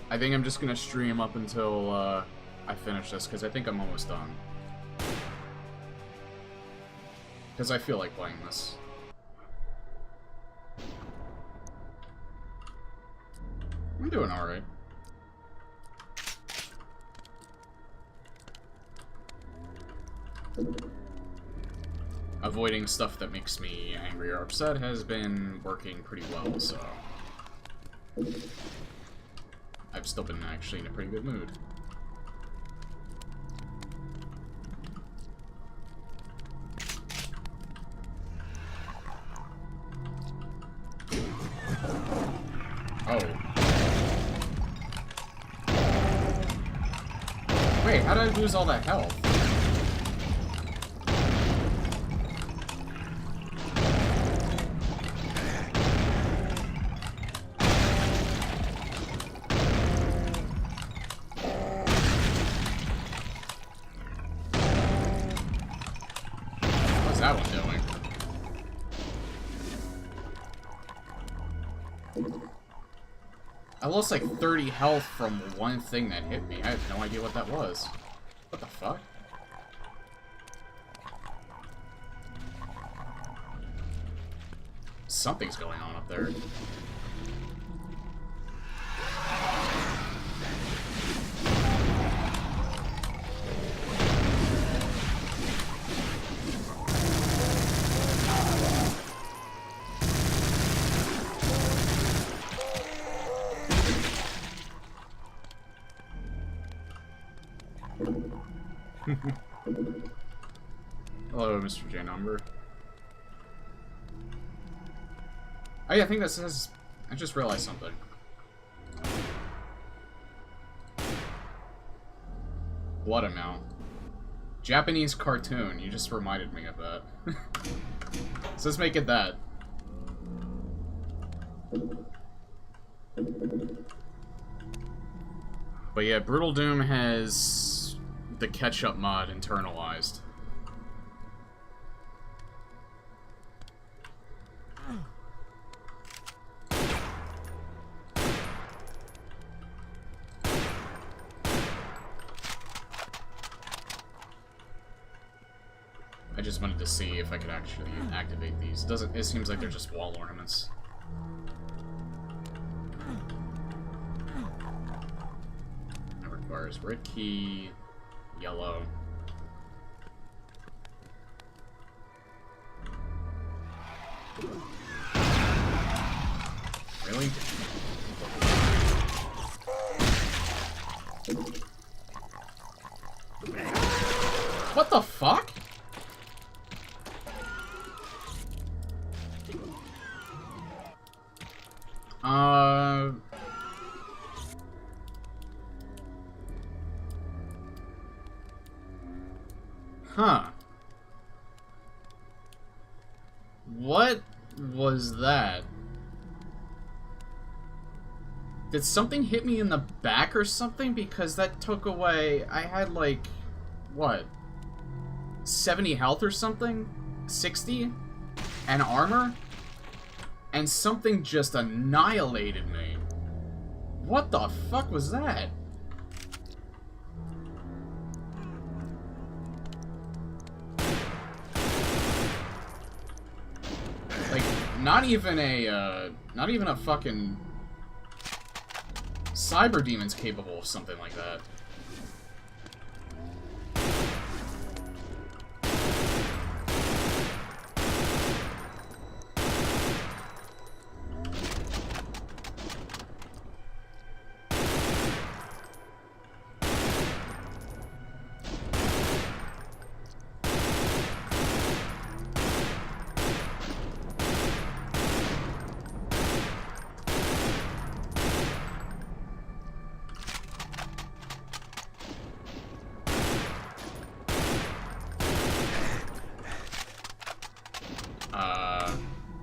I think I'm just gonna stream up until I finish this, because I think I'm almost done. Because I feel like playing this. I'm doing alright. Avoiding stuff that makes me angry or upset has been working pretty well, so... I've still been actually in a pretty good mood. Oh. Wait, how did I lose all that health? What's that one doing? I lost like 30 health from one thing that hit me. I have no idea what that was. What the fuck? Something's going on up there. Hello, Mr. J Number. Oh yeah, I think that says... I just realized something. Blood amount. Japanese cartoon. You just reminded me of that. So let's make it that. But yeah, Brutal Doom has the ketchup mod internalized. I just wanted to see if I could actually activate these. It seems like they're just wall ornaments. That requires red key, yellow. Really? What the fuck? Huh. What was that? Did something hit me in the back or something? Because that took away... I had like... What? 70 health or something? 60? And armor? And something just annihilated me. What the fuck was that? Like, not even a fucking cyber demon's capable of something like that.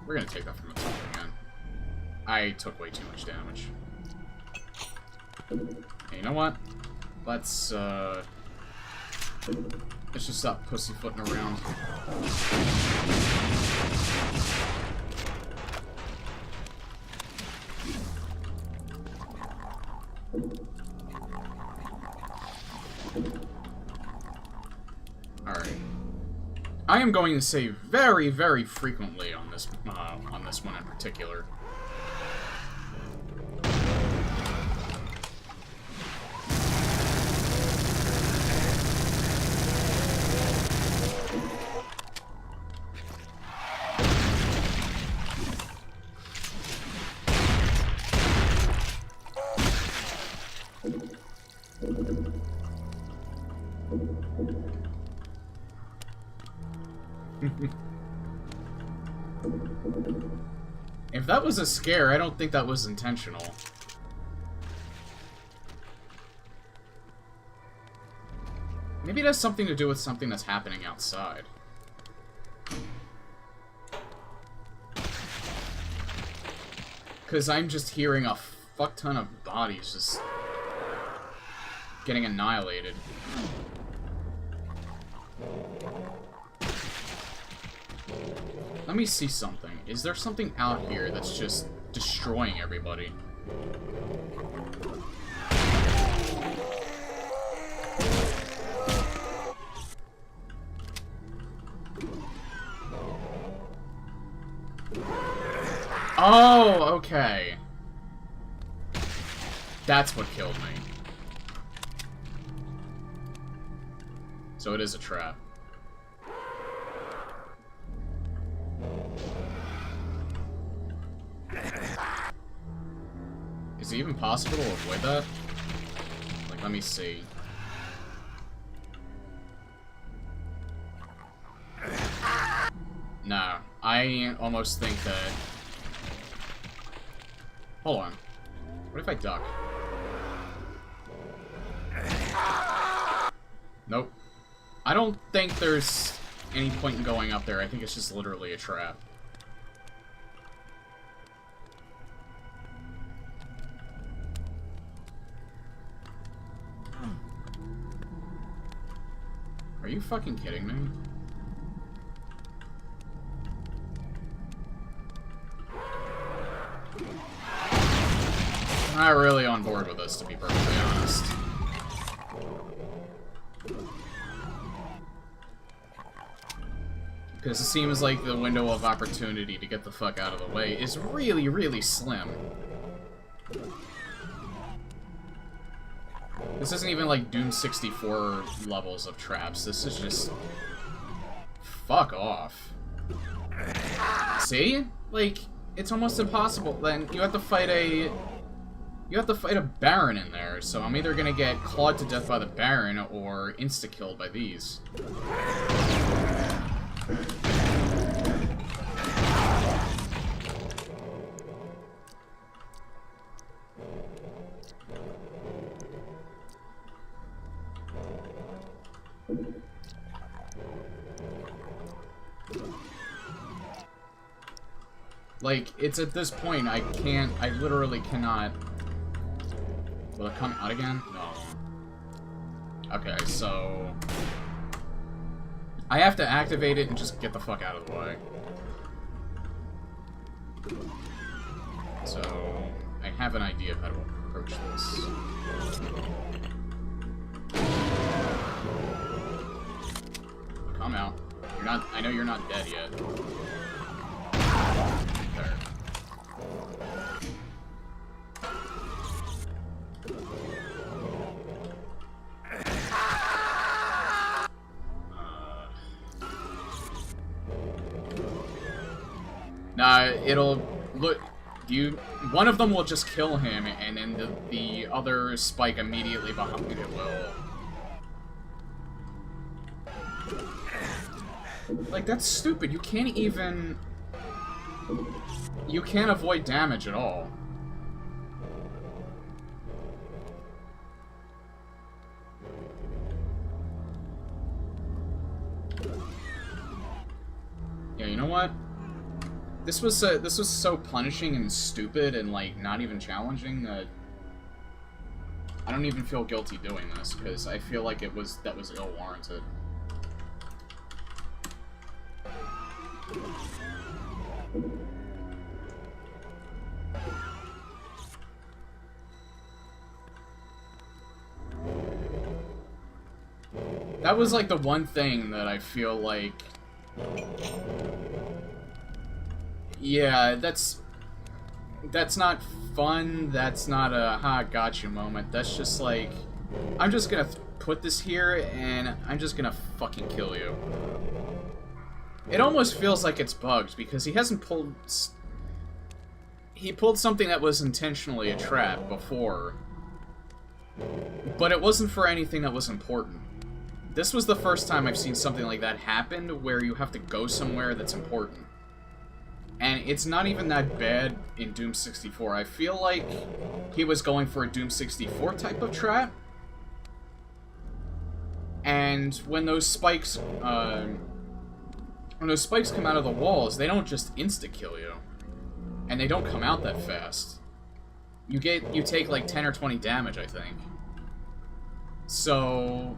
We're gonna take that from the top again. I took way too much damage. Hey, you know what? Let's just stop pussyfooting around. Alright. I am going to save very, very frequently on this one in particular. If that was a scare, I don't think that was intentional. Maybe it has something to do with something that's happening outside. Because I'm just hearing a fuck ton of bodies just getting annihilated. Let me see something. Is there something out here that's just destroying everybody? Oh, okay. That's what killed me. So it is a trap. Is it even possible to avoid that? Like, let me see. No, I almost think that... Hold on. What if I duck? Nope. I don't think there's any point in going up there. I think it's just literally a trap. Are you fucking kidding me? I'm not really on board with this, to be perfectly honest. Because it seems like the window of opportunity to get the fuck out of the way is really, really slim. This isn't even like Doom 64 levels of traps. This is just... Fuck off. See? Like, it's almost impossible. Then you have to fight a... You have to fight a Baron in there, so I'm either gonna get clawed to death by the Baron or insta-killed by these. Like, it's at this point, I literally cannot... Will it come out again? No. Okay, so... I have to activate it and just get the fuck out of the way. So, I have an idea of how to approach this. Come out. You're not... I know you're not dead yet. There. Nah, it'll look. One of them will just kill him, and then the other spike immediately behind it will. Like, that's stupid. You can't even. You can't avoid damage at all. Yeah, you know what? This was so punishing and stupid and like not even challenging that I don't even feel guilty doing this because I feel like that was ill warranted. That was like the one thing that I feel like... Yeah, that's not fun, that's not a ha gotcha moment, that's just like, I'm just gonna put this here and I'm just gonna fucking kill you. It almost feels like it's bugged because he hasn't pulled... He pulled something that was intentionally a trap before, but it wasn't for anything that was important. This was the first time I've seen something like that happen where you have to go somewhere that's important. And it's not even that bad in Doom 64. I feel like he was going for a Doom 64 type of trap. And when those spikes come out of the walls, they don't just insta-kill you. And they don't come out that fast. You take like 10 or 20 damage, I think. So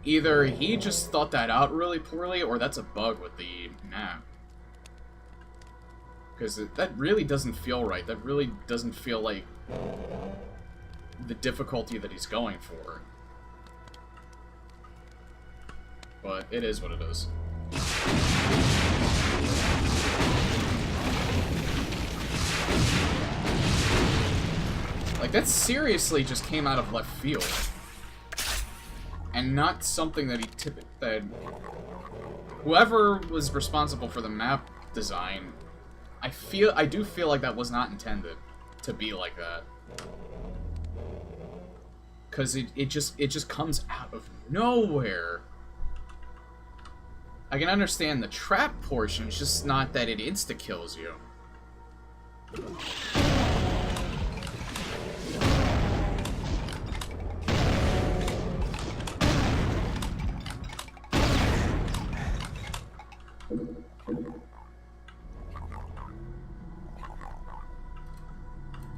either he just thought that out really poorly, or that's a bug with the map. Because that really doesn't feel right. That really doesn't feel like the difficulty that he's going for. But it is what it is. Like, that seriously just came out of left field. And not something that that whoever was responsible for the map design, I do feel like that was not intended to be like that. Cause it just comes out of nowhere. I can understand the trap portion, it's just not that it insta-kills you.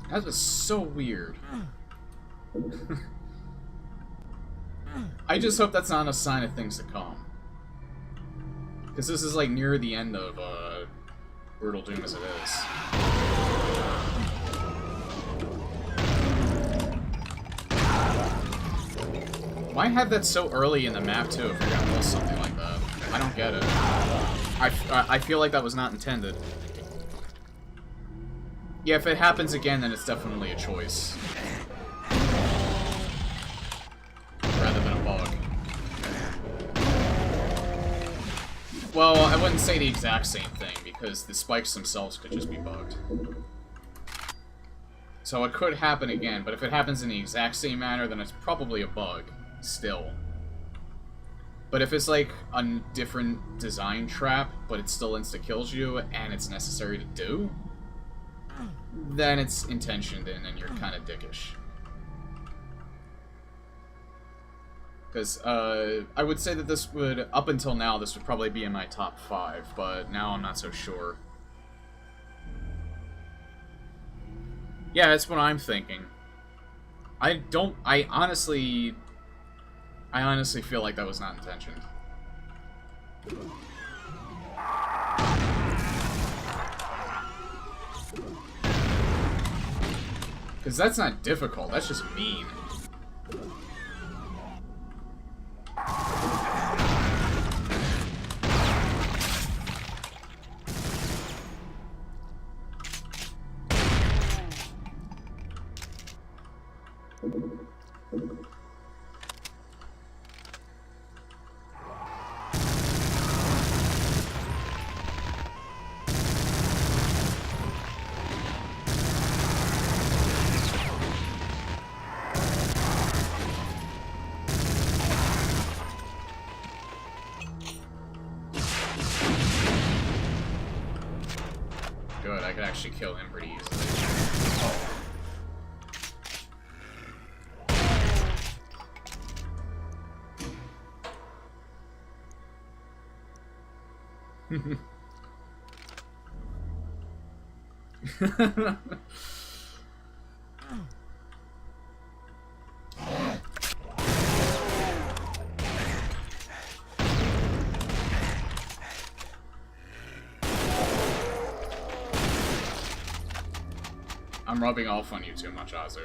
That was so weird. I just hope that's not a sign of things to come. Because this is like near the end of Brutal Doom as it is. Why have that so early in the map too if you're gonna miss something like that? I don't get it. I feel like that was not intended. Yeah, if it happens again, then it's definitely a choice. Rather than a bug. Well, I wouldn't say the exact same thing, because the spikes themselves could just be bugged. So it could happen again, but if it happens in the exact same manner, then it's probably a bug, still. But if it's like a different design trap, but it still insta-kills you, and it's necessary to do, then it's intentioned in, and you're kind of dickish. Because, I would say that this would, up until now, this would probably be in my top 5, but now I'm not so sure. Yeah, that's what I'm thinking. I honestly feel like that was not intentioned. Because that's not difficult, that's just mean. Good, I could actually kill him pretty easily. I'm rubbing off on you too much, Azu.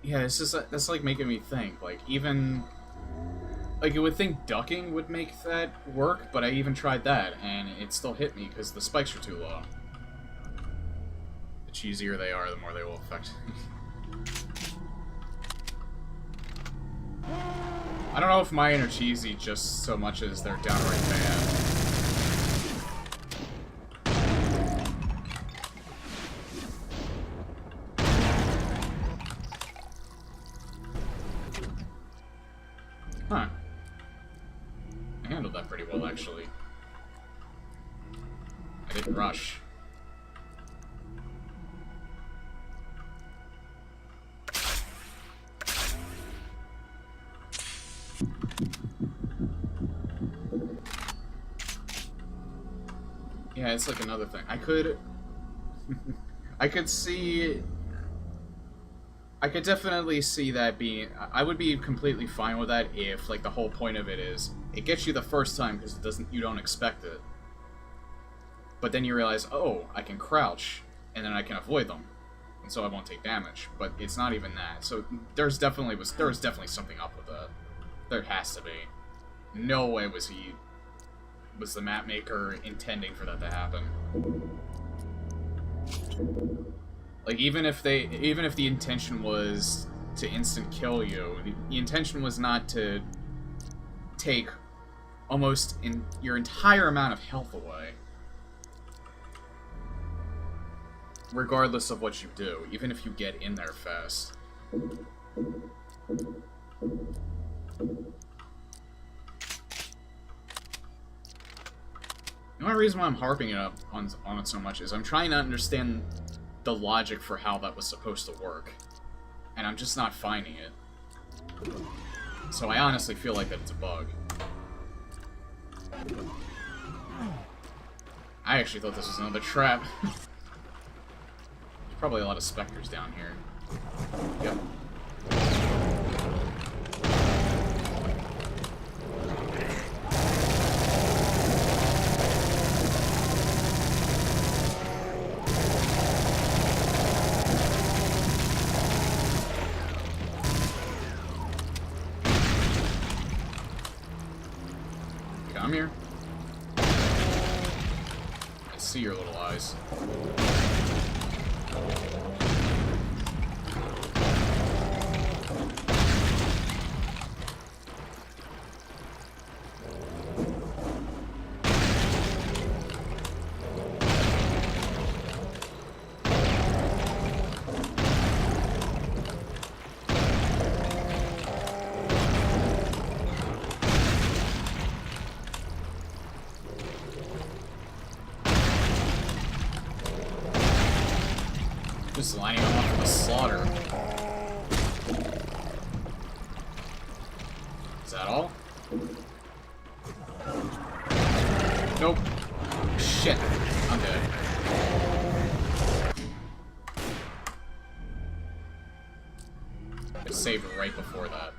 Yeah, it's just that's like making me think. Like even like you would think ducking would make that work, but I even tried that and it still hit me because the spikes are too low. The cheesier they are, the more they will affect me. I don't know if mine are cheesy just so much as they're downright bad. Huh. I handled that pretty well, actually. I didn't rush. Yeah, it's like another thing. I could see... I could definitely see that being... I would be completely fine with that if, like, the whole point of it is, it gets you the first time because you don't expect it. But then you realize, oh, I can crouch, and then I can avoid them. And so I won't take damage. But it's not even that. So there's definitely something up with that. There has to be. No way was the map maker intending for that to happen. Like, even if the intention was to instant kill you, the intention was not to take almost your entire amount of health away. Regardless of what you do, even if you get in there fast. The only reason why I'm harping it up on it so much is I'm trying to understand the logic for how that was supposed to work. And I'm just not finding it. So I honestly feel like that it's a bug. I actually thought this was another trap. There's probably a lot of specters down here. Yep. Come here. I see your little eyes. Just lining them up for the slaughter. Is that all? Nope. Shit. I'm dead. I saved right before that.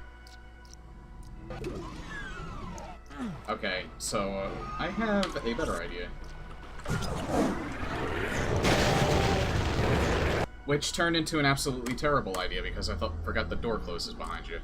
Okay, so I have a better idea. Which turned into an absolutely terrible idea because I forgot the door closes behind you.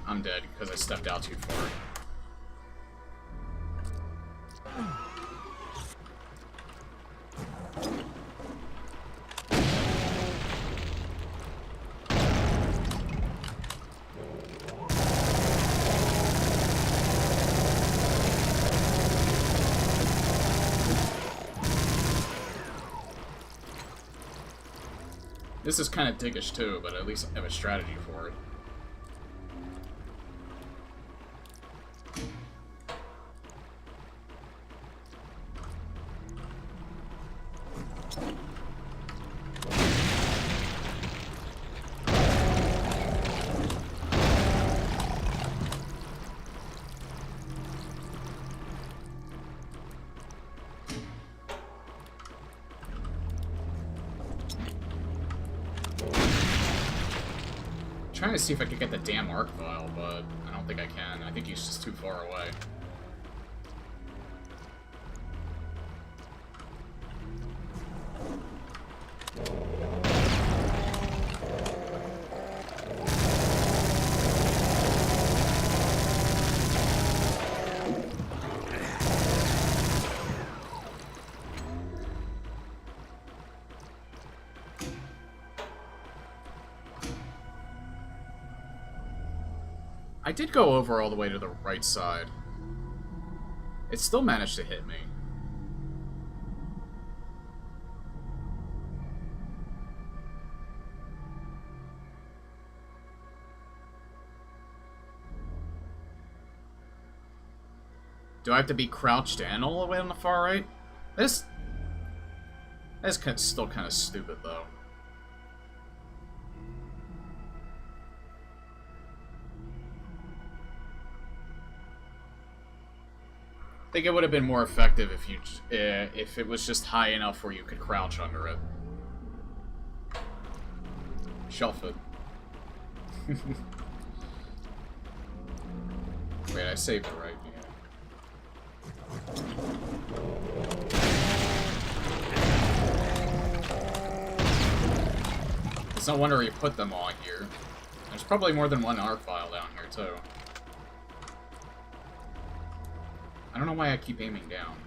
I'm dead because I stepped out too far. This is kind of dickish too, but at least I have a strategy for it. trying to see if I could get the damn arc vial, but I don't think I can. I think he's just too far away. I did go over all the way to the right side. It still managed to hit me. Do I have to be crouched in all the way on the far right? That's still kind of stupid, though. I think it would have been more effective if it was just high enough where you could crouch under it. Shelf it. Wait, I saved it right. Yeah. It's no wonder you put them all here. There's probably more than one arc file down here too. I don't know why I keep aiming down.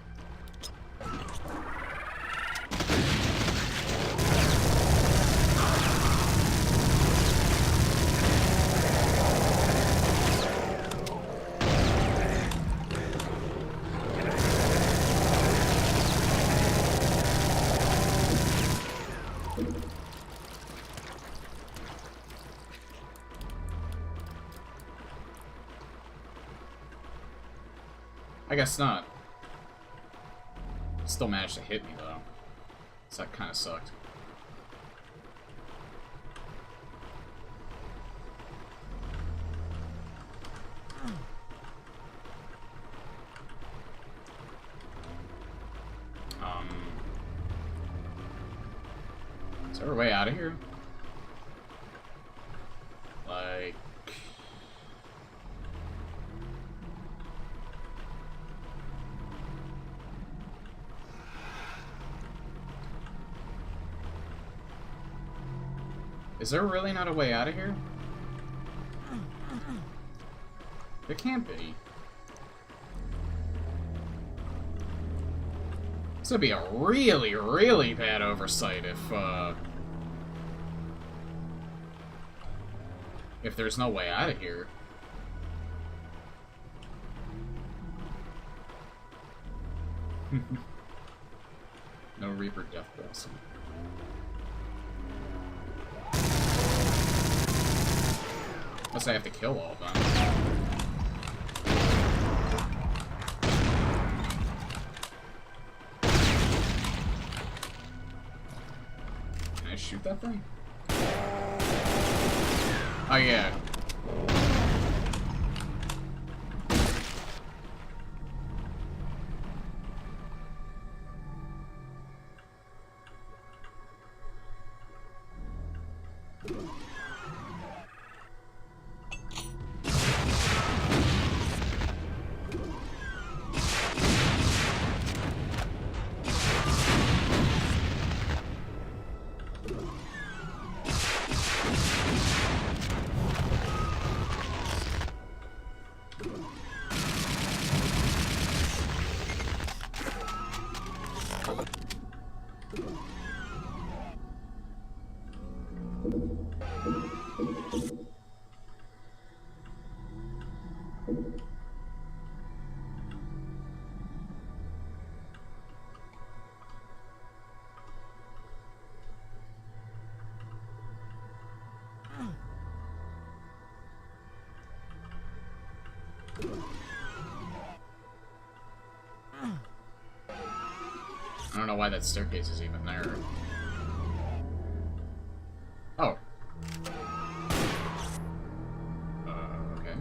I guess not. Still managed to hit me, though. So that kind of sucked. Is there a way out of here? Like... Is there really not a way out of here? There can't be. This would be a really, really bad oversight if there's no way out of here. No Reaper Death Blossom. Unless I have to kill all of them. Can I shoot that thing? Oh yeah. I don't know why that staircase is even there. Oh. Okay.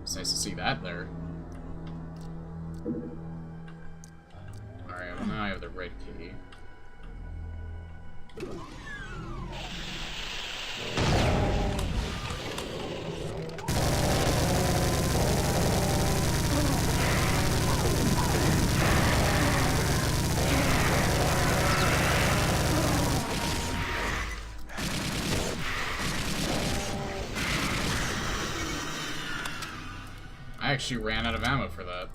It's nice to see that there. Alright, well now I have the red key. I actually ran out of ammo for that.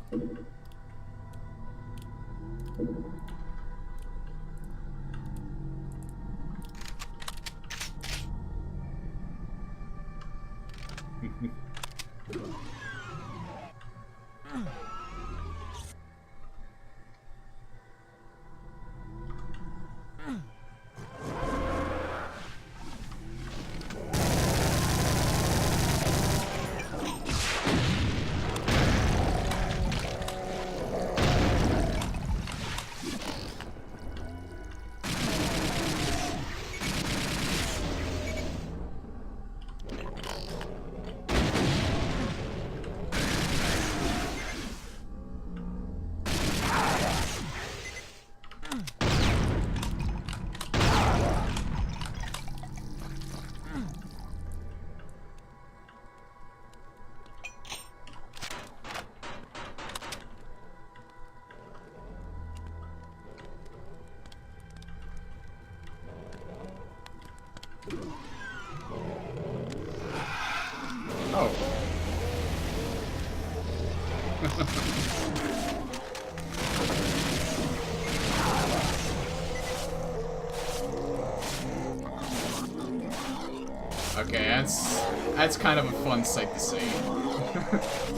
Oh. Okay, that's kind of a fun sight to see.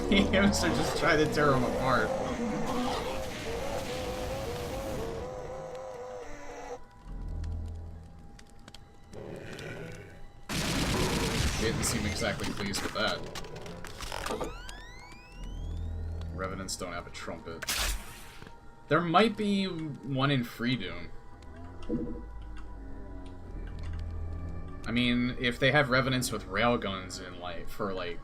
The imps are just trying to tear them apart. They didn't seem exactly pleased with that. Revenants don't have a trumpet. There might be one in Freedoom. I mean, if they have Revenants with railguns in, like, for, like...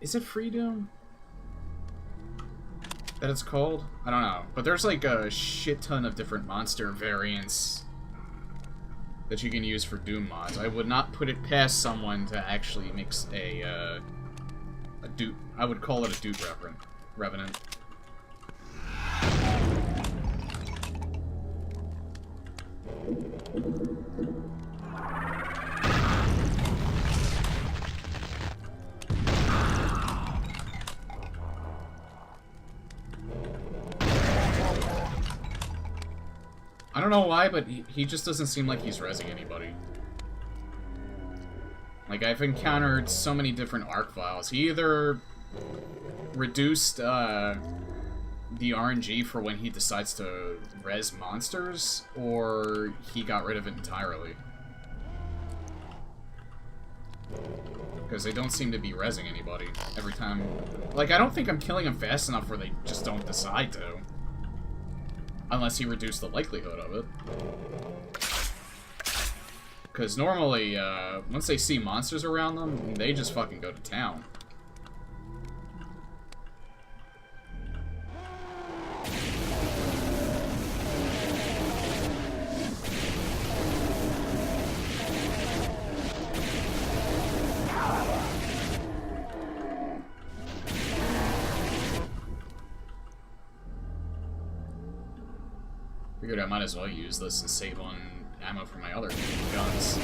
Is it Freedoom? That it's called? I don't know. But there's, like, a shit ton of different monster variants that you can use for Doom mods. I would not put it past someone to actually mix a Doom... I would call it a Doom Revenant. I don't know why, but he just doesn't seem like he's rezzing anybody. Like, I've encountered so many different arc files. He either reduced the RNG for when he decides to res monsters, or he got rid of it entirely. Because they don't seem to be rezzing anybody every time. Like, I don't think I'm killing them fast enough where they just don't decide to. Unless he reduced the likelihood of it. Because normally, once they see monsters around them, they just fucking go to town. Figured I might as well use this and save on ammo for my other guns.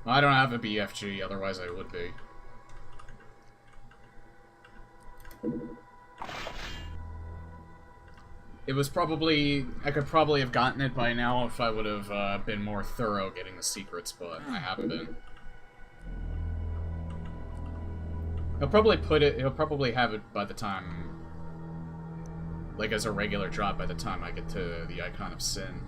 Well, I don't have a BFG, otherwise I would be. It was probably... I could probably have gotten it by now if I would have been more thorough getting the secrets, but I haven't been. He'll probably have it by the time... Like, as a regular drop by the time I get to the Icon of Sin.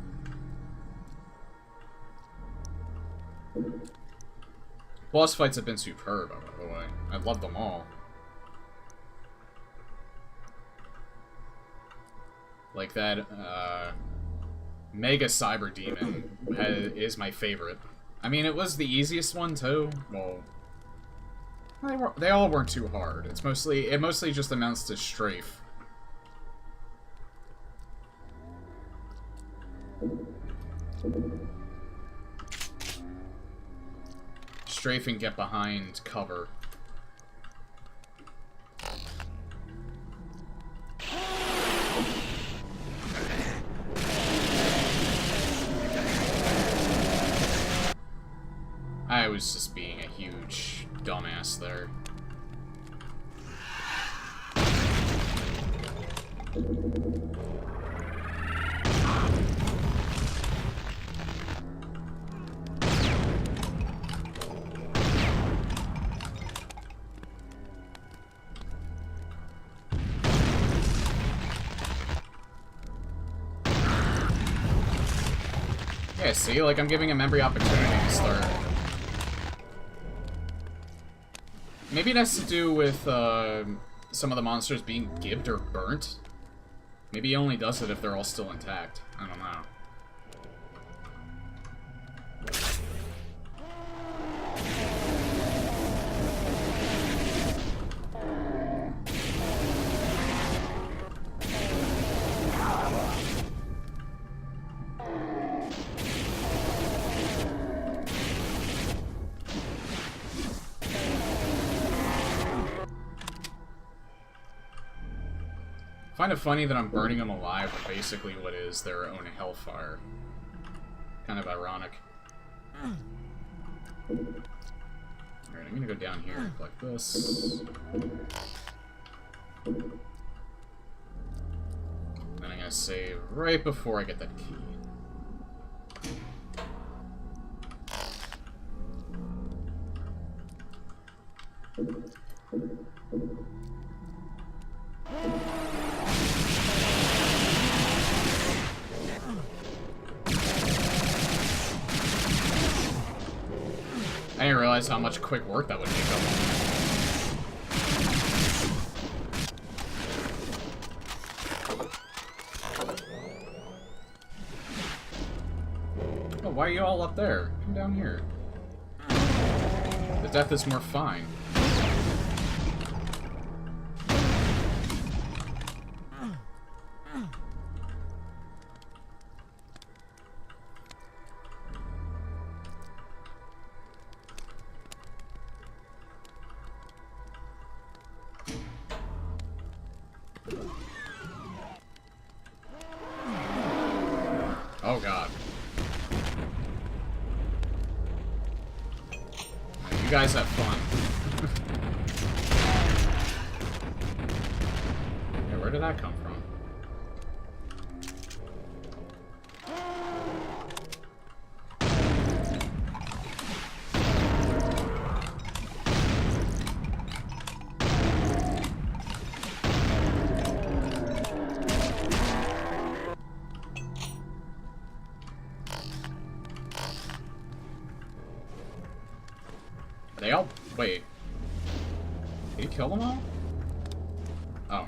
Boss fights have been superb, by the way. I love them all. Like that, Mega Cyber Demon is my favorite. I mean, it was the easiest one, too. Well, they all weren't too hard. It mostly just amounts to strafe. Strafe and get behind cover. I was just being a huge dumbass there. Yeah, see, like, I'm giving him every opportunity to start. Maybe it has to do with some of the monsters being gibbed or burnt. Maybe he only does it if they're all still intact. I don't know. I find it funny that I'm burning them alive with basically what is their own hellfire. Kind of ironic. Alright, I'm gonna go down here like this. Then I'm gonna save right before I get that key. I didn't realize how much quick work that would take up. Oh, why are you all up there? Come down here. The death is more fine. Oh god. You guys have fun. Yeah, where did that come from? They all... Wait. Did he kill them all? Oh.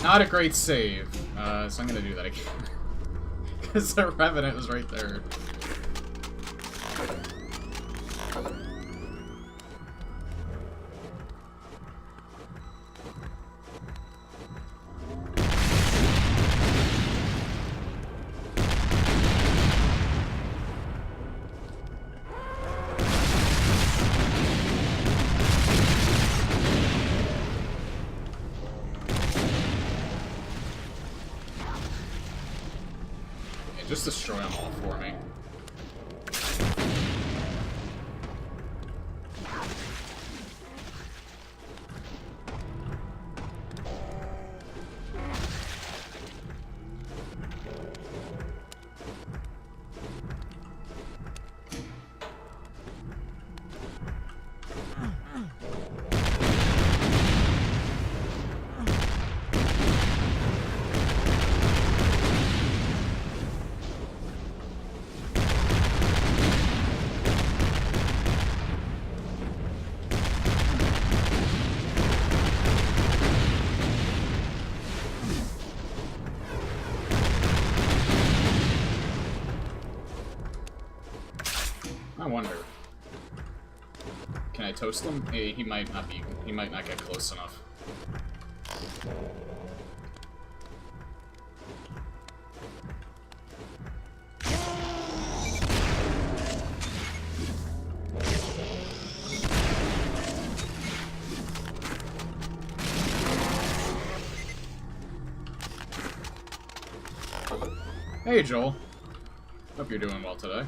Not a great save. So I'm gonna do that again. Because the Revenant was right there. Just destroy them all for me. toast him? He might not be. He might not get close enough. Hey, Joel. Hope you're doing well today.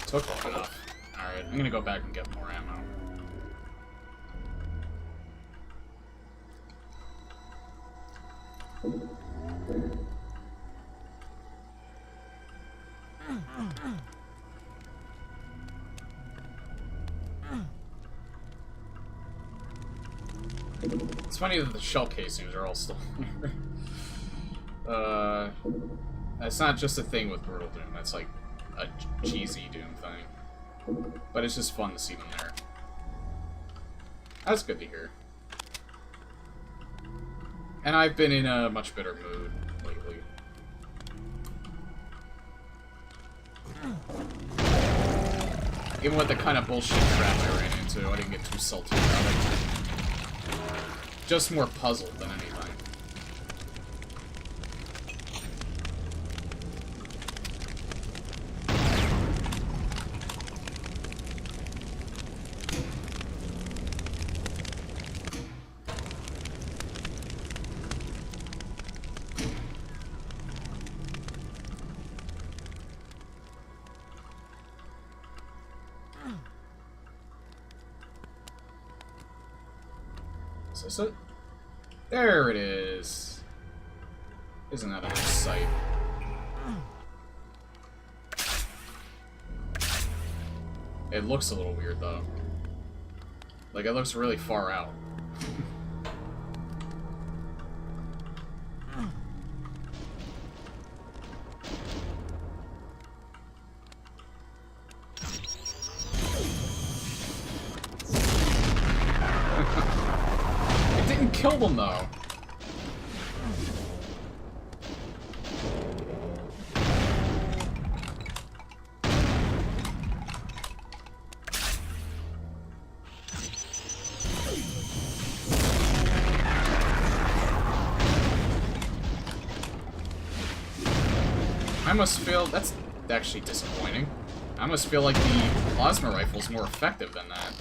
Took long enough. Alright, I'm gonna go back and get more ammo. It's funny that the shell casings are all still here. That's not just a thing with Brutal Doom, that's like a cheesy Doom thing. But it's just fun to see them there. That's good to hear. And I've been in a much better mood lately. Even with the kind of bullshit crap I ran into, I didn't get too salty about it. Just more puzzled than anything. Is this it? There it is. Isn't that a nice sight? It looks a little weird though. Like it looks really far out. Kill them though. I must feel that's actually disappointing. I must feel like the plasma rifle is more effective than that.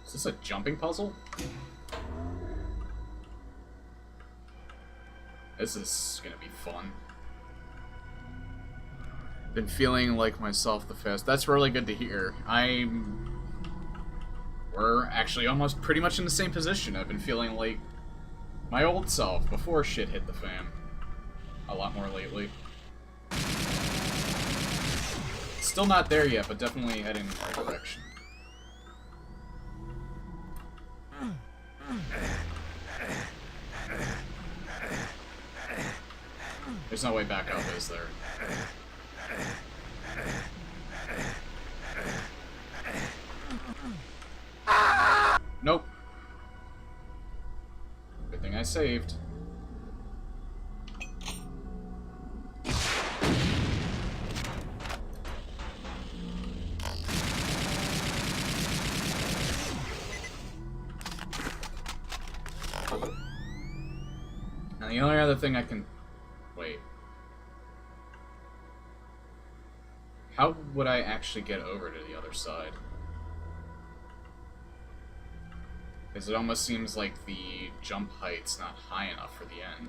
Is this a jumping puzzle? This is gonna be fun. Been feeling like myself the fast. That's really good to hear. We're actually almost pretty much in the same position. I've been feeling like my old self before shit hit the fan. a lot more lately. Still not there yet, but definitely heading in the right direction. There's no way back up, is there? Nope. Good thing I saved. And the only other thing I can... Wait. How would I actually get over to the other side? Because it almost seems like the jump height's not high enough for the end.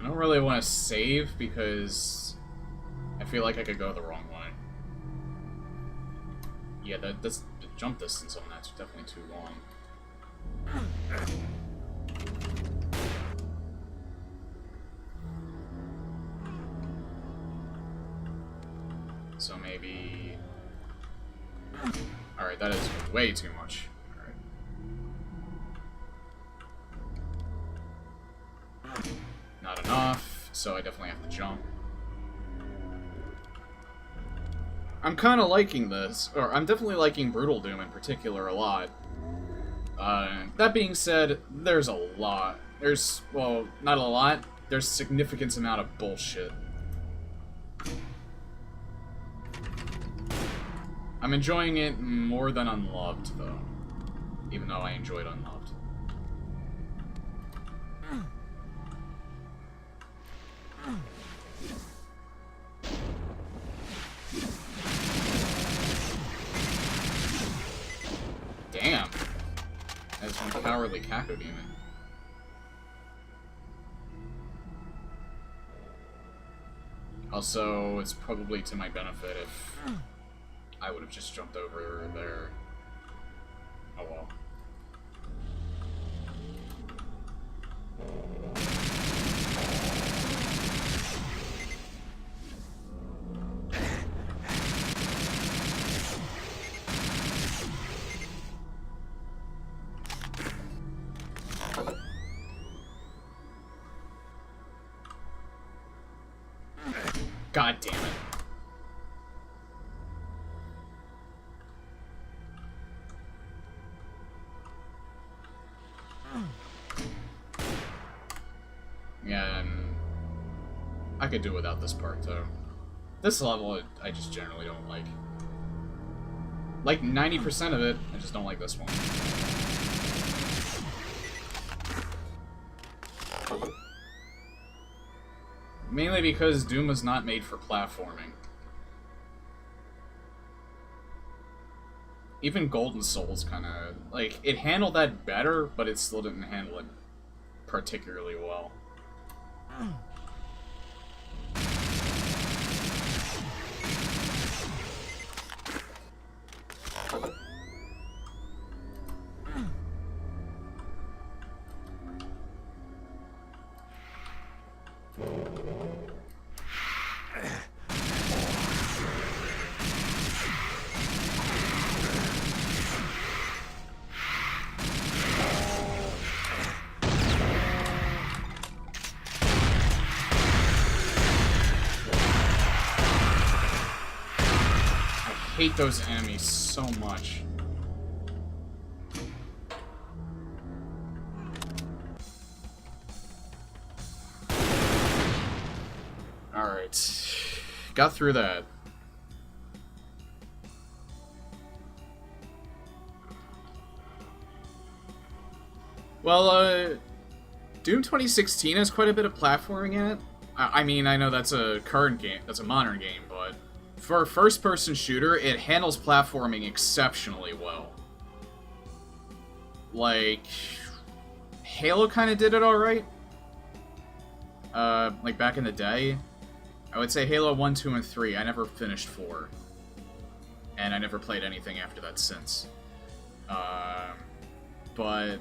I don't really want to save because I feel like I could go the wrong way. Yeah, that's the jump distance on that's definitely too long. So maybe... Alright, that is way too much. Not enough, so I definitely have to jump. I'm kind of liking this, or I'm definitely liking Brutal Doom in particular a lot. That being said, there's a lot. There's, well, not a lot. There's a significant amount of bullshit. I'm enjoying it more than Unloved, though. Even though I enjoyed Unloved. Damn. That's one cowardly Cacodemon. Also, it's probably to my benefit if I would have just jumped over there. Oh well. God damn it. Yeah, and I could do without this part, though. This level, I just generally don't like. Like 90% of it, I just don't like this one. Mainly because Doom was not made for platforming. Even Golden Souls kind of... Like, it handled that better, but it still didn't handle it particularly well. hate those enemies so much. Alright. Got through that. Well, Doom 2016 has quite a bit of platforming in it. I mean, I know that's a current game, that's a modern game, but for a first-person shooter, it handles platforming exceptionally well. Like, Halo kind of did it alright. Like back in the day. I would say Halo 1, 2, and 3. I never finished 4. And I never played anything after that since. But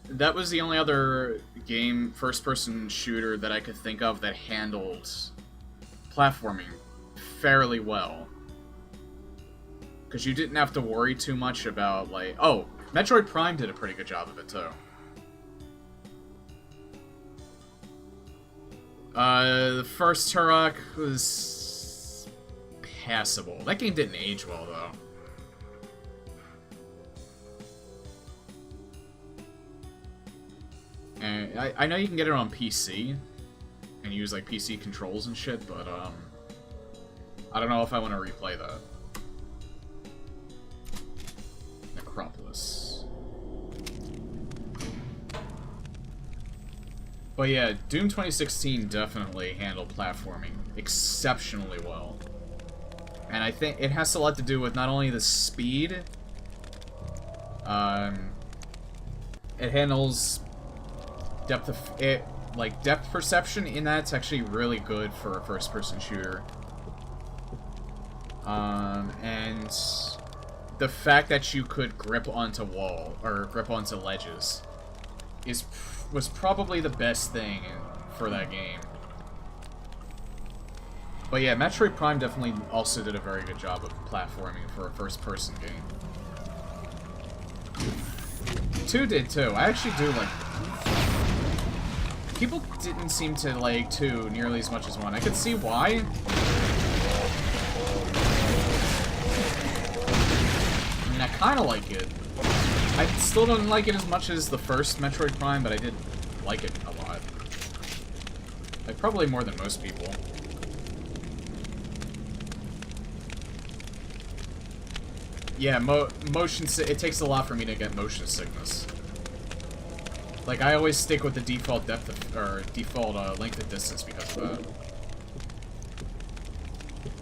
that was the only other game, first-person shooter, that I could think of that handled platforming fairly well. Because you didn't have to worry too much about, like... Oh, Metroid Prime did a pretty good job of it, too. The first Turok was passable. That game didn't age well, though. And I know you can get it on PC and use like PC controls and shit, but I don't know if I want to replay that. Necropolis. But yeah, Doom 2016 definitely handled platforming exceptionally well. And I think it has a lot to do with not only the speed, it handles depth of it, like depth perception in that. It's actually really good for a first-person shooter. And the fact that you could grip onto ledges was probably the best thing for that game. But yeah, Metroid Prime definitely also did a very good job of platforming for a first-person game. 2 did too. I actually do like... People didn't seem to like 2 nearly as much as 1. I could see why. I mean, I kind of like it. I still don't like it as much as the first Metroid Prime, but I did like it a lot. Like, probably more than most people. Yeah, it takes a lot for me to get motion sickness. Like, I always stick with the default depth of, or default length of distance because of that.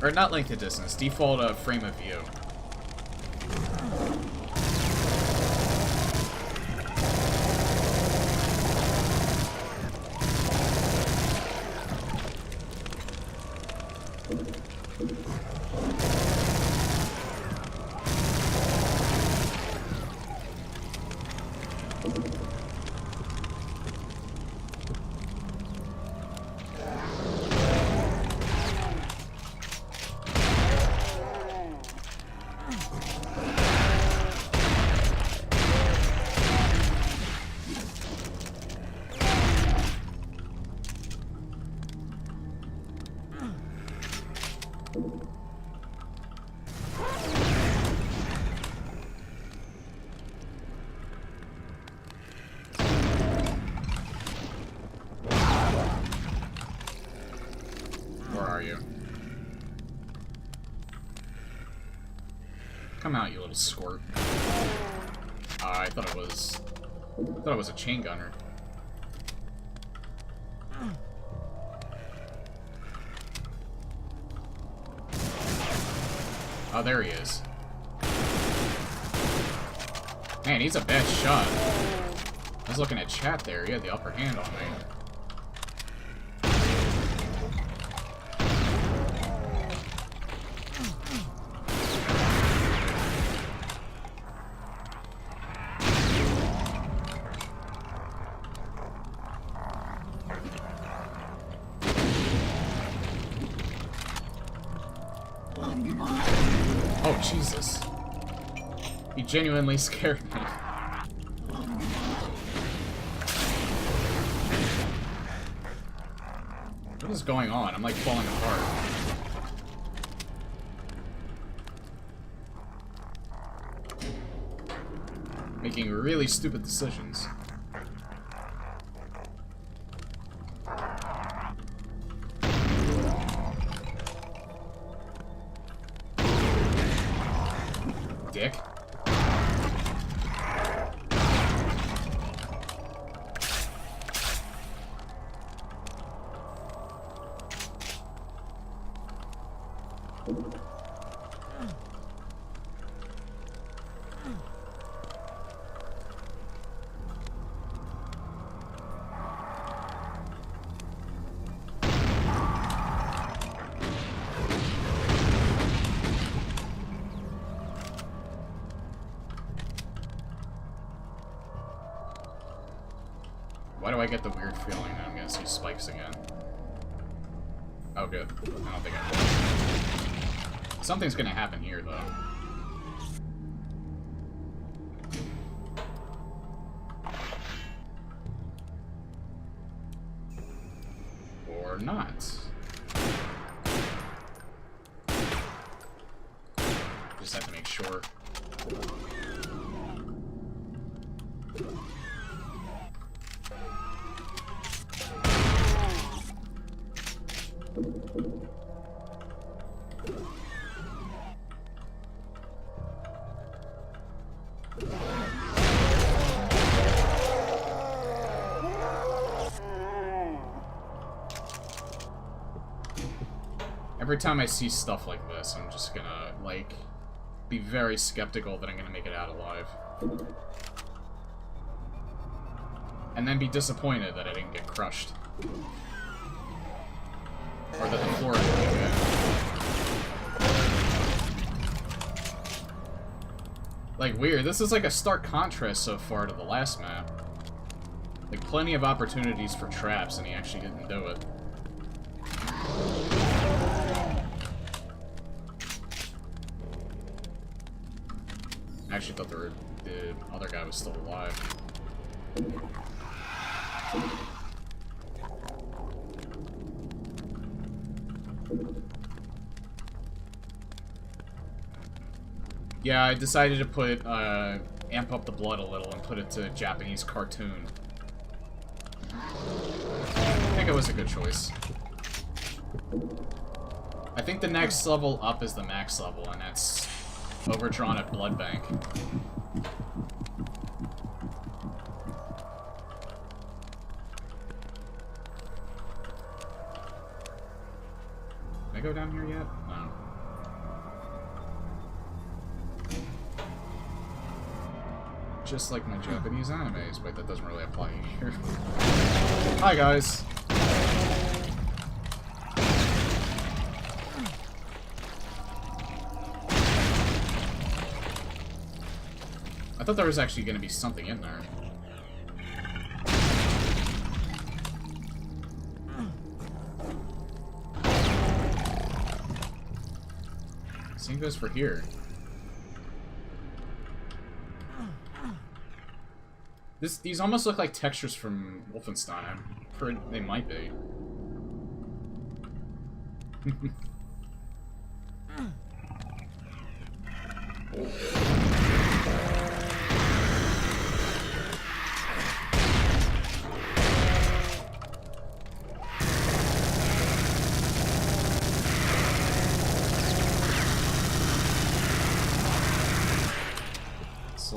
Or not length of distance, default frame of view. Come out, you little squirt. I thought it was a chain gunner. Oh, there he is. Man, he's a bad shot. I was looking at chat there. He had the upper hand on me. Oh, Jesus. He genuinely scared me. What is going on? I'm like falling apart. Making really stupid decisions. Dick. Why do I get the weird feeling that I'm gonna see spikes again? Oh, good. I don't think I will. Something's gonna happen here, though. Or not. Just have to make sure. Every time I see stuff like this, I'm just gonna, like, be very skeptical that I'm gonna make it out alive. And then be disappointed that I didn't get crushed. Or that the floor didn't get hit. Like, weird. This is like a stark contrast so far to the last map. Like, plenty of opportunities for traps, and he actually didn't do it. I actually thought the other guy was still alive. Yeah, I decided to put, amp up the blood a little and put it to Japanese cartoon. I think it was a good choice. I think the next level up is the max level, and that's overdrawn at Blood Bank. Did I go down here yet? No. Just like my Japanese animes, but that doesn't really apply here. Hi, guys. I thought there was actually going to be something in there. Same goes for here. These almost look like textures from Wolfenstein. I'm pretty, they might be.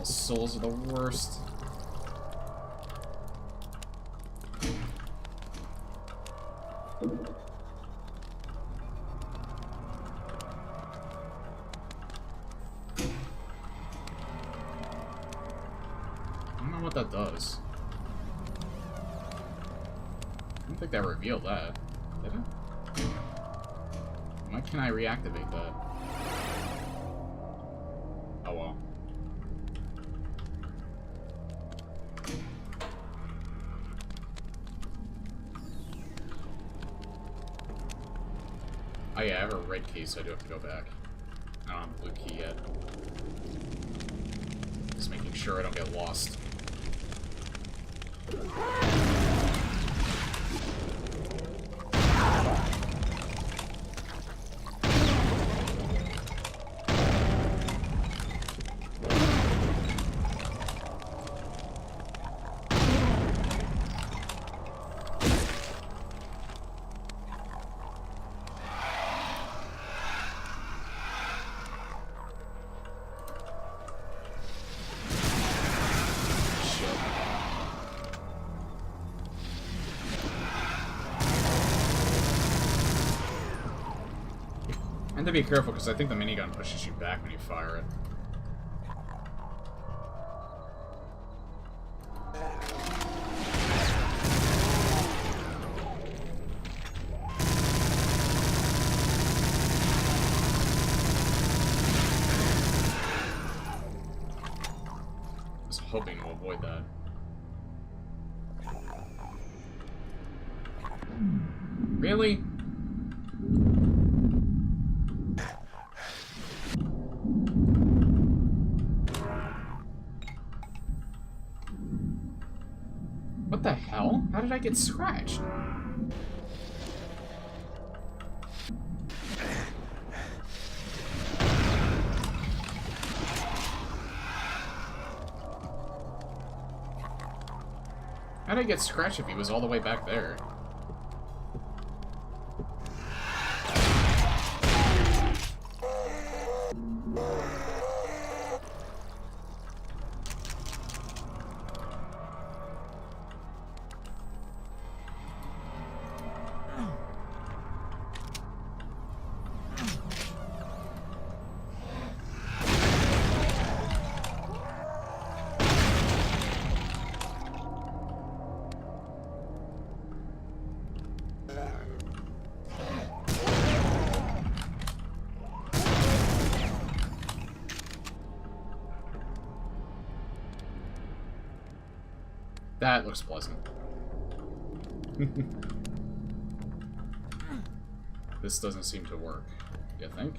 Souls are the worst. I don't know what that does. I don't think that revealed that. Did it? Why can I reactivate that? Oh well. Oh yeah, I have a red key, so I do have to go back. I don't have a blue key yet. Just making sure I don't get lost. to be careful, because I think the minigun pushes you back when you fire it. I was hoping to avoid that. Really? What the hell? How did I get scratched? How did I get scratched if he was all the way back there? That looks pleasant. This doesn't seem to work, you think?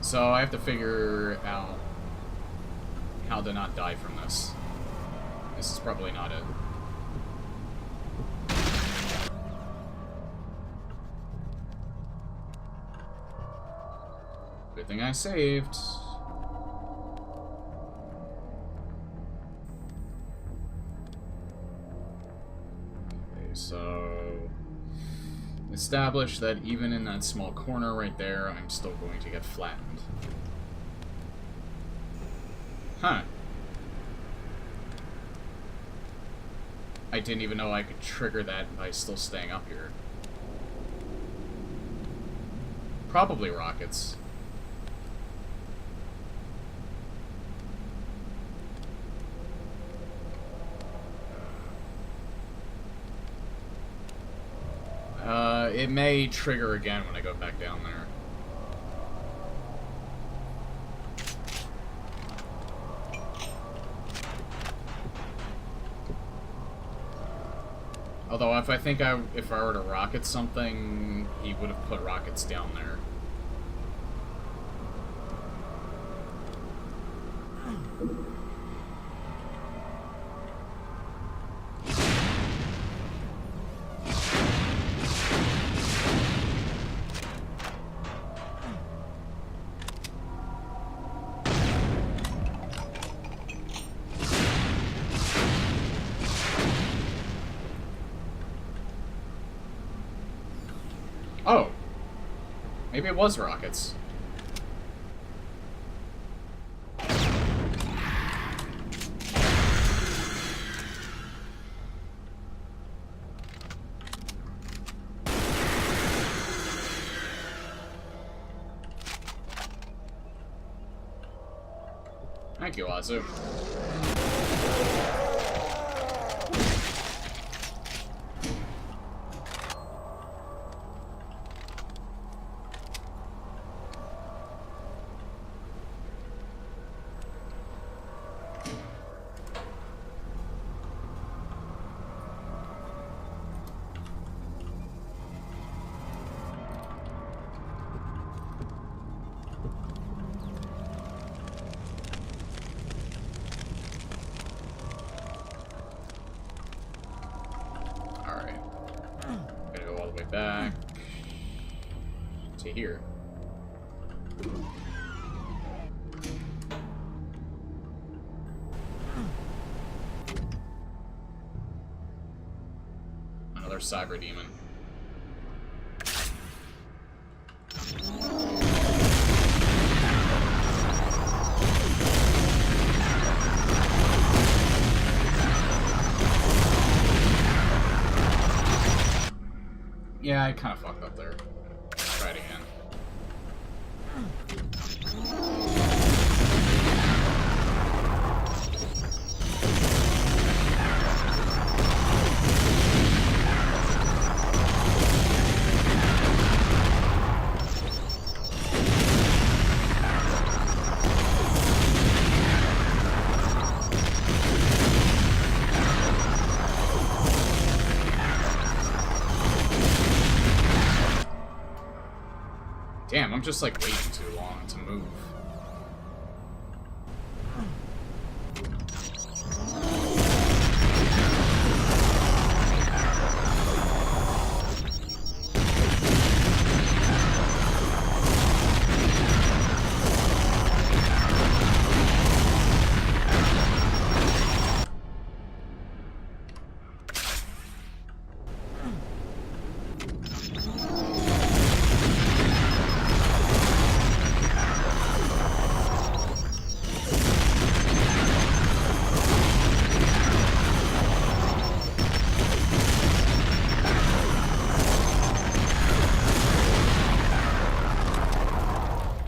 So I have to figure out how to not die from this. This is probably not it. Good thing I saved. Okay, so... establish that even in that small corner right there, I'm still going to get flattened. Huh. I didn't even know I could trigger that by still staying up here. Probably rockets. It may trigger again when I go back down there. Although, if I were to rocket something, he would have put rockets down there. Oh. Maybe it was rockets. Thank you, Azu. Back to here. Another Cyber Demon. Yeah, I kind of fucked up there. Let's try it again. Damn, I'm just like waiting too long to move.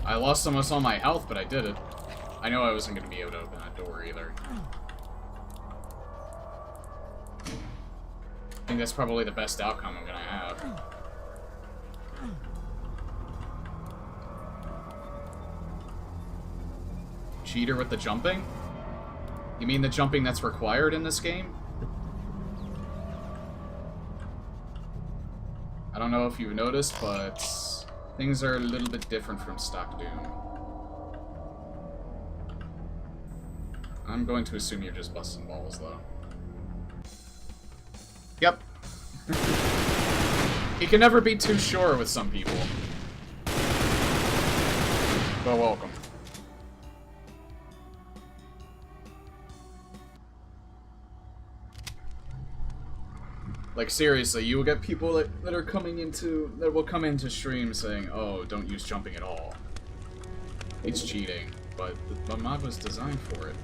I lost almost all my health, but I did it. I know I wasn't going to be able to open that door either. I think that's probably the best outcome I'm going to have. Cheater with the jumping? You mean the jumping that's required in this game? I don't know if you've noticed, but things are a little bit different from stock Doom. I'm going to assume you're just busting balls, though. Yep. You can never be too sure with some people. But welcome. Like, seriously, you will get people that are coming into, that will come into stream saying, oh, don't use jumping at all. It's cheating, but the mod was designed for it.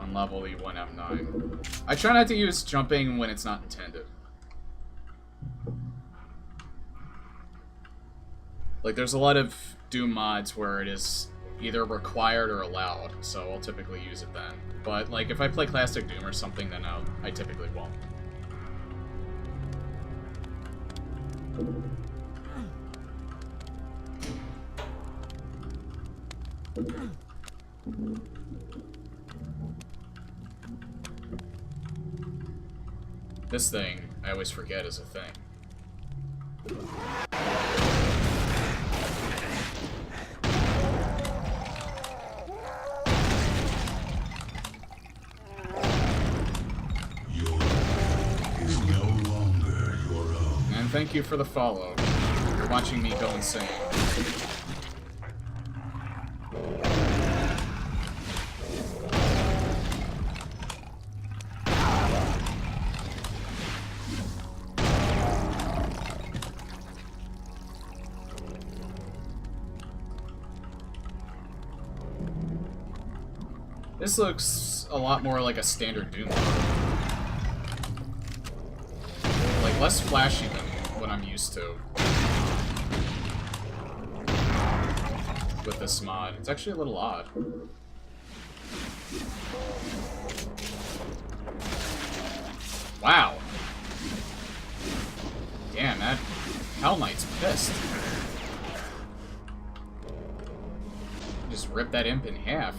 Unlevel E1F9. I try not to use jumping when it's not intended. Like, there's a lot of Doom mods where it is either required or allowed, so I'll typically use it then. But, like, if I play Classic Doom or something, then I typically won't. This thing, I always forget, is a thing. Thank you for the follow. You're watching me go insane. This looks a lot more like a standard Doom. Like, less flashy than what I'm used to with this mod. It's actually a little odd. Wow. Damn, that Hell Knight's pissed. Just rip that imp in half.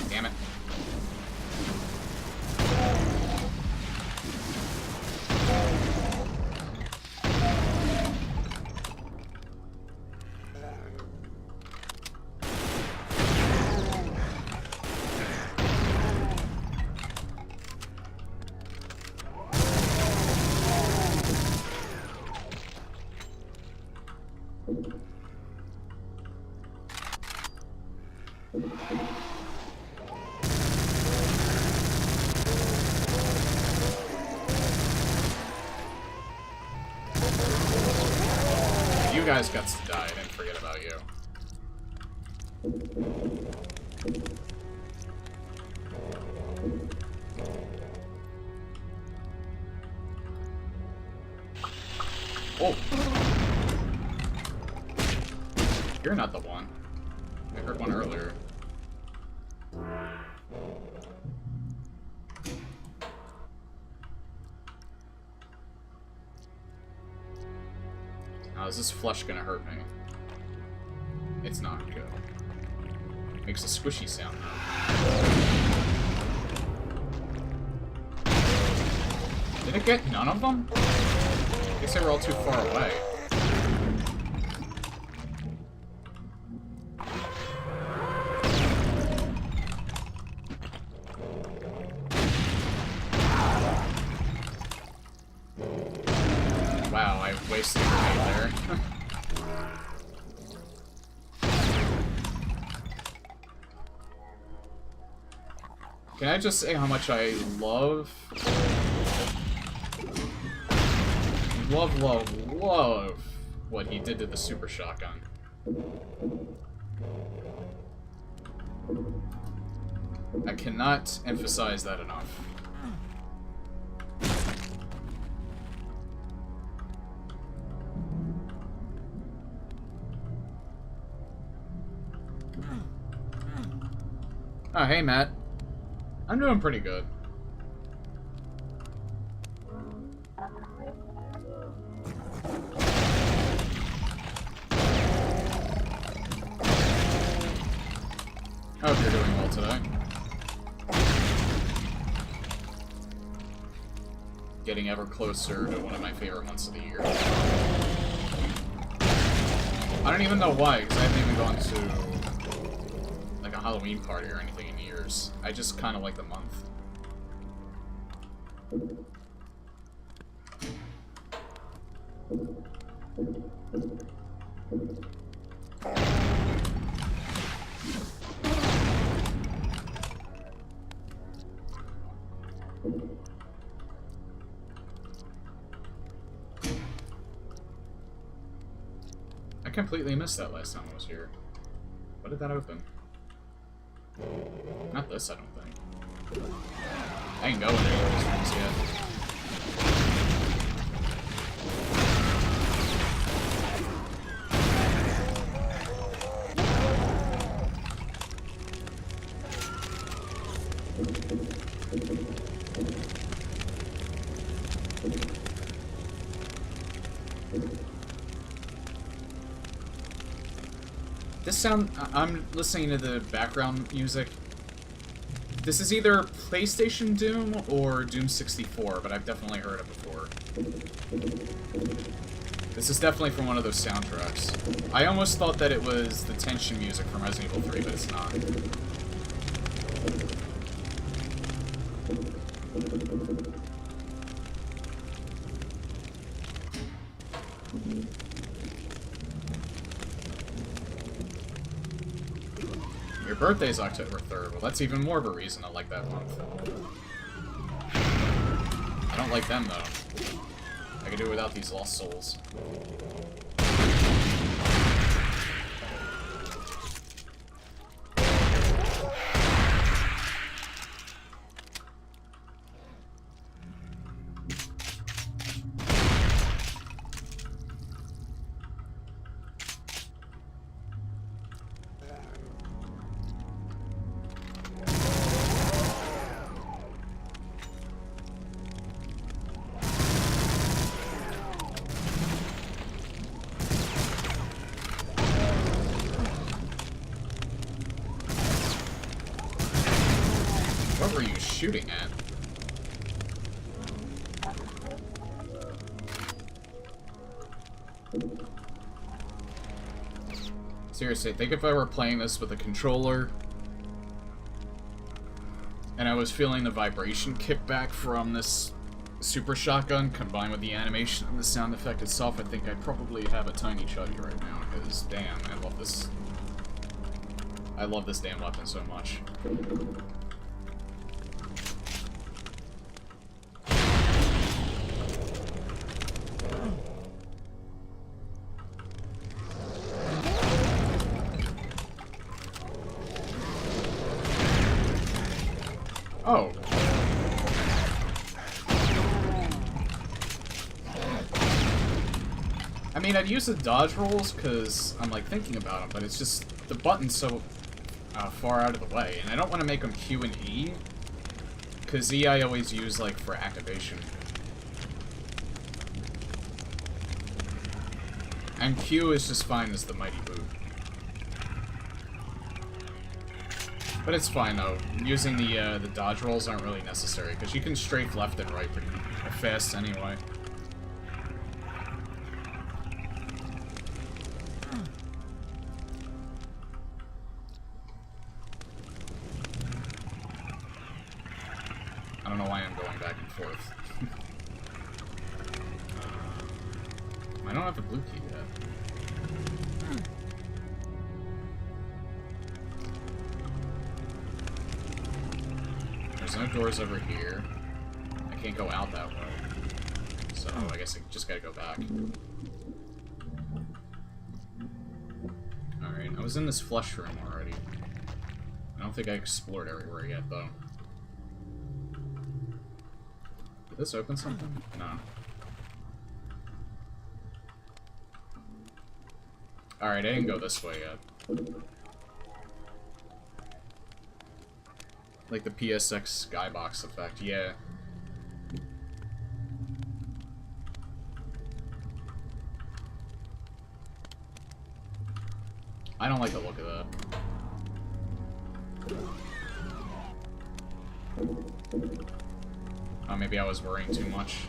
Damn it. You guys got to die, I didn't forget about you. Oh! You're not the one. I heard one earlier. Now, is this flesh gonna hurt me? It's not good. Makes a squishy sound though. Did it get none of them? I guess they were all too far away. Wow, I wasted a grenade there. Can I just say how much I love, love what he did to the super shotgun. I cannot emphasize that enough. Oh, hey, Matt. I'm doing pretty good. I hope you're doing well today. Getting ever closer to one of my favorite months of the year. I don't even know why, because I haven't even gone to like a Halloween party or anything in years. I just kind of like the month. I completely missed that last time I was here. What did that open? Not this, I don't think. I ain't going to any of these rooms yet. This sound, I'm listening to the background music. This is either PlayStation Doom or Doom 64, but I've definitely heard it before. This is definitely from one of those soundtracks. I almost thought that it was the tension music from Resident Evil 3, but it's not. Your birthday's October 3rd. Well, that's even more of a reason I like that month. I don't like them, though. I can do without these lost souls. What were you shooting at? Seriously, think if I were playing this with a controller and I was feeling the vibration kickback from this super shotgun combined with the animation and the sound effect itself, I think I probably have a tiny chubby right now, because damn, I love this. I love this damn weapon so much. Oh. I mean, I'd use the dodge rolls because I'm like thinking about them, but it's just the button's so far out of the way, and I don't want to make them Q and E, because E I always use like for activation, and Q is just fine as the mighty boot. But it's fine though. Using the dodge rolls aren't really necessary because you can strafe left and right pretty fast anyway. I don't know why I'm going back and forth. I don't have the blue key yet. There's no doors over here. I can't go out that way. So I guess I just gotta go back. Alright, I was in this flush room already. I don't think I explored everywhere yet, though. Did this open something? No. Alright, I didn't go this way yet. Like the PSX skybox effect, yeah. I don't like the look of that. Oh, maybe I was worrying too much.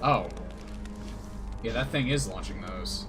Oh. Yeah, that thing is launching those.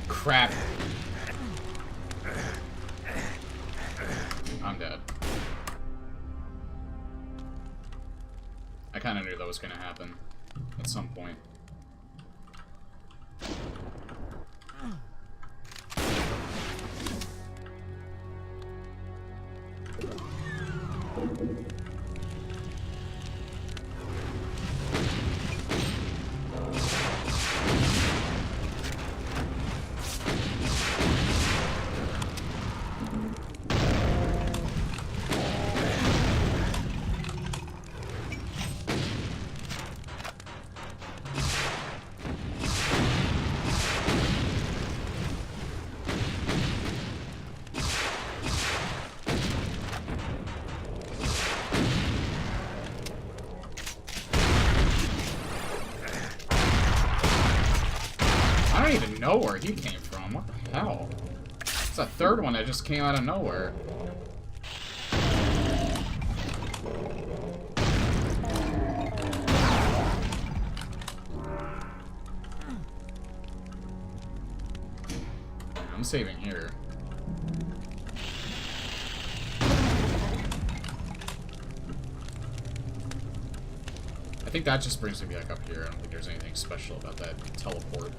Crap. I'm dead. I kind of knew that was going to happen at some point. I don't even know where he came from. What the hell? It's a third one that just came out of nowhere. I'm saving here. I think that just brings me back up here. I don't think there's anything special about that teleport.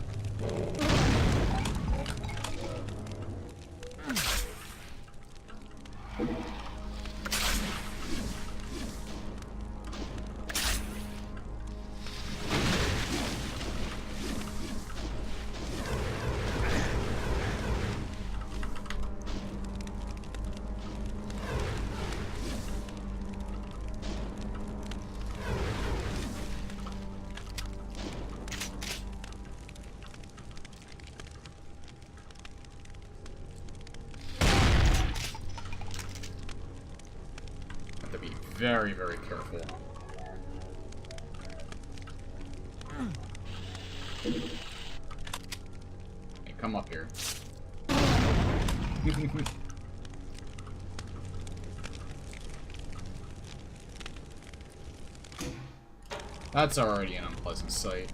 Very, very careful. Hey, come up here. That's already an unpleasant sight.